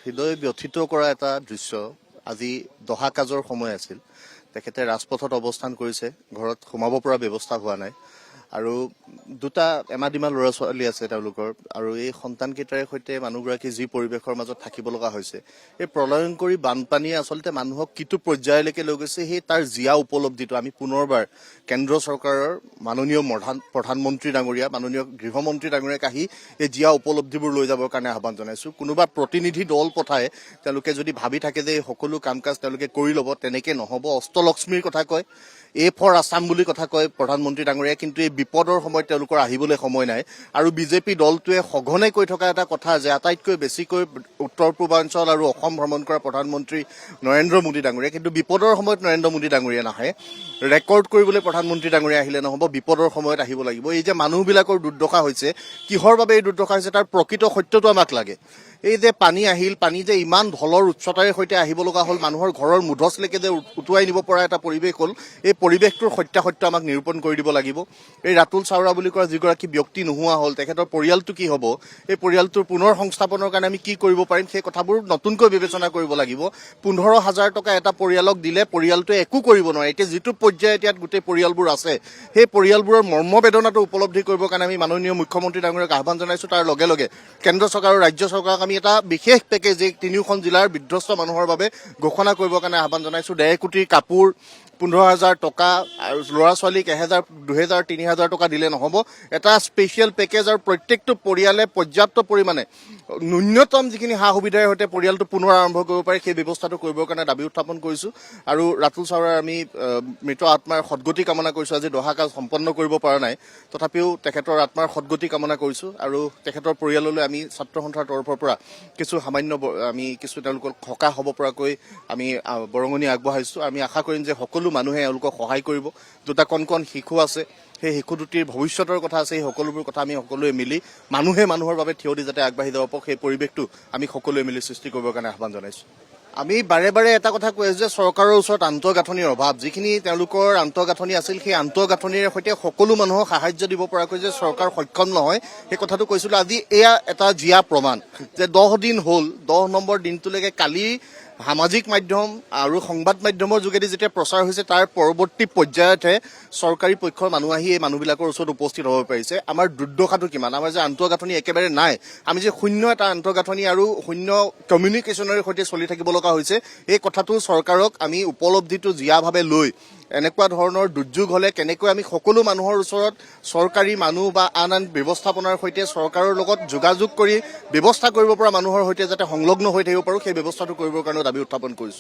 হৃদয় ব্যথিত কৰা এটা দৃশ্য আজি দহা কাজৰ সময় আছিল। তেখেতে ৰাজপথত অৱস্থান কৰিছে, ঘৰত সোমাব পৰা ব্যৱস্থা হোৱা নাই আৰু দুটা এমাদিমা ল'ৰা ছোৱালী আছে তেওঁলোকৰ আৰু এই সন্তানকেইটাৰে সৈতে মানুহগৰাকী যি পৰিৱেশৰ মাজত থাকিব লগা হৈছে, এই প্ৰলয়ংকৰী বানপানীয়ে আচলতে মানুহক কিটো পৰ্যায়লৈকে লৈ গৈছে সেই তাৰ জীয়া উপলব্ধিটো আমি পুনৰবাৰ কেন্দ্ৰ চৰকাৰৰ মাননীয় প্ৰধানমন্ত্ৰী ডাঙৰীয়া, মাননীয় গৃহমন্ত্ৰী ডাঙৰীয়াক আহি এই জীয়া উপলব্ধিবোৰ লৈ যাবৰ কাৰণে আহ্বান জনাইছো। কোনোবা প্ৰতিনিধি দল পঠাই তেওঁলোকে যদি ভাবি থাকে যে সকলো কাম কাজ তেওঁলোকে কৰি ল'ব, তেনেকে নহ'ব। অষ্টলক্ষ্মীৰ কথা কয়, এ ফৰ আছাম বুলি কথা কয় প্ৰধানমন্ত্ৰী ডাঙৰীয়াই, কিন্তু এই বিপদৰ সময়ত তেওঁলোকৰ আহিবলৈ সময় নাই। আৰু বিজেপি দলটোৱে সঘনে কৈ থকা এটা কথা যে আটাইতকৈ বেছিকৈ উত্তৰ পূৰ্বাঞ্চল আৰু অসম ভ্ৰমণ কৰা প্ৰধানমন্ত্ৰী নৰেন্দ্ৰ মোদী ডাঙৰীয়া, কিন্তু বিপদৰ সময়ত নৰেন্দ্ৰ মোদী ডাঙৰীয়া নাহে। ৰেকৰ্ড কৰিবলৈ প্ৰধানমন্ত্ৰী ডাঙৰীয়া আহিলে নহ'ব, বিপদৰ সময়ত আহিব লাগিব। এই যে মানুহবিলাকৰ দুৰ্দশা হৈছে, কিহৰ বাবে এই দুৰ্দশা হৈছে তাৰ প্ৰকৃত সত্যটো আমাক লাগে। এই যে পানী আহিল, পানী যে ইমান ঢলৰ উচ্চতাৰে সৈতে আহিব লগা হ'ল, মানুহৰ ঘৰৰ মুধচলৈকে যে উটুৱাই নিব পৰা এটা পৰিৱেশ হ'ল, এই পৰিৱেশটোৰ সত্যাসত্য আমাক নিৰূপণ কৰি দিব লাগিব। এই ৰাতুল চাওৰা বুলি কোৱা যিগৰাকী ব্যক্তি নোহোৱা হ'ল, তেখেতৰ পৰিয়ালটো কি হ'ব, এই পৰিয়ালটোৰ পুনৰ সংস্থাপনৰ কাৰণে আমি কি কৰিব পাৰিম, সেই কথাবোৰ নতুনকৈ বিবেচনা কৰিব লাগিব। 15,000 টকা এটা পৰিয়ালক দিলে পৰিয়ালটোৱে একো কৰিব নোৱাৰে। এতিয়া যিটো পৰ্যায়ত ইয়াত গোটেই পৰিয়ালবোৰ আছে, সেই পৰিয়ালবোৰৰ মৰ্মবেদনাটো উপলব্ধি কৰিবৰ কাৰণে আমি মাননীয় মুখ্যমন্ত্ৰী ডাঙৰীয়াক আহ্বান জনাইছো। তাৰ লগে লগে কেন্দ্ৰ চৰকাৰ আৰু ৰাজ্য চৰকাৰক আমি এটা বিশেষ পেকেজ এই তিনিওখন জিলাৰ বিধ্বস্ত মানুহৰ বাবে ঘোষণা কৰিবৰ কাৰণে আহ্বান জনাইছো। 1.5 কোটিৰ কাপোৰ, 15,000 টকা আৰু ল'ৰা ছোৱালীক 1,000, 2,000, 3,000 টকা দিলে নহ'ব। এটা স্পেচিয়েল পেকেজ আৰু প্ৰত্যেকটো পৰিয়ালে পৰ্যাপ্ত পৰিমাণে ন্যূনতম যিখিনি সা সুবিধাৰ সৈতে পৰিয়ালটো পুনৰ আৰম্ভ কৰিব পাৰে সেই ব্যৱস্থাটো কৰিবৰ কাৰণে দাবী উত্থাপন কৰিছো। আৰু ৰাতুল চাওৰাৰ আমি মৃত আত্মাৰ সদগতি কামনা কৰিছো। আজি দহা কাজ সম্পন্ন কৰিব পৰা নাই, তথাপিও তেখেতৰ আত্মাৰ সদগতি কামনা কৰিছো আৰু তেখেতৰ পৰিয়াললৈ আমি ছাত্ৰ সন্থাৰ তৰফৰ পৰা কিছু সামান্য তেওঁলোকক সকাহ হ'ব পৰাকৈ আমি বৰঙণি আগবঢ়াইছো। আমি আশা কৰিম যে সকলো মানুহে এওঁলোকক সহায় কৰিব। দুটা কণ কণ শিশু আছে, সেই শিশু দুটিৰ ভৱিষ্যতৰ কথা আছে। সেই সকলোবোৰ কথা আমি সকলোৱে মিলি মানুহে মানুহৰ বাবে থিয় দি যাতে আগবাঢ়ি যাব পাৰক, সেই পৰিৱেশটো আমি সকলোৱে মিলি সৃষ্টি কৰিবৰ কাৰণে আহ্বান জনাইছো। আমি বাৰে বাৰে এটা কথা কৈ আছো যে চৰকাৰৰ ওচৰত আন্তঃগাঁথনিৰ অভাৱ। যিখিনি তেওঁলোকৰ আন্তঃগাঁথনি আছিল, সেই আন্তঃগাঁথনিৰ সৈতে সকলো মানুহক সাহায্য দিব পৰাকৈ যে চৰকাৰ সক্ষম নহয়, সেই কথাটো কৈছিলো। আজি এয়া এটা জীয়া প্ৰমাণ যে 10 দিন হ'ল, 10 নম্বৰ দিনটোলৈকে কালি সামাজিক মাধ্যম আৰু সংবাদ মাধ্যমৰ যোগেদি যেতিয়া প্ৰচাৰ হৈছে, তাৰ পৰৱৰ্তী পৰ্যায়তহে চৰকাৰী পক্ষৰ মানুহ আহি এই মানুহবিলাকৰ ওচৰত উপস্থিত হ'ব পাৰিছে। আমাৰ দুৰ্দশাটো কিমান, আমাৰ যে আন্তঃগাঁথনি একেবাৰে নাই, আমি যে শূন্য এটা আন্তঃগাঁথনি আৰু শূন্য কমিউনিকেশ্যনৰ সৈতে চলি থাকিব লগা হৈছে, এই কথাটো চৰকাৰক আমি উপলব্ধিটো জীয়াভাৱে লৈ এনেকুৱা ধৰণৰ দুৰ্যোগ হ'লে কেনেকৈ আমি সকলো মানুহৰ ওচৰত চৰকাৰী মানুহ বা আন ব্যৱস্থাপনাৰ সৈতে চৰকাৰৰ লগত যোগাযোগ কৰি ব্যৱস্থা কৰিব পৰা মানুহৰ সৈতে যাতে সংলগ্ন হৈ থাকিব পাৰোঁ, সেই ব্যৱস্থাটো কৰিবৰ কাৰণে দাবী উত্থাপন কৰিছোঁ।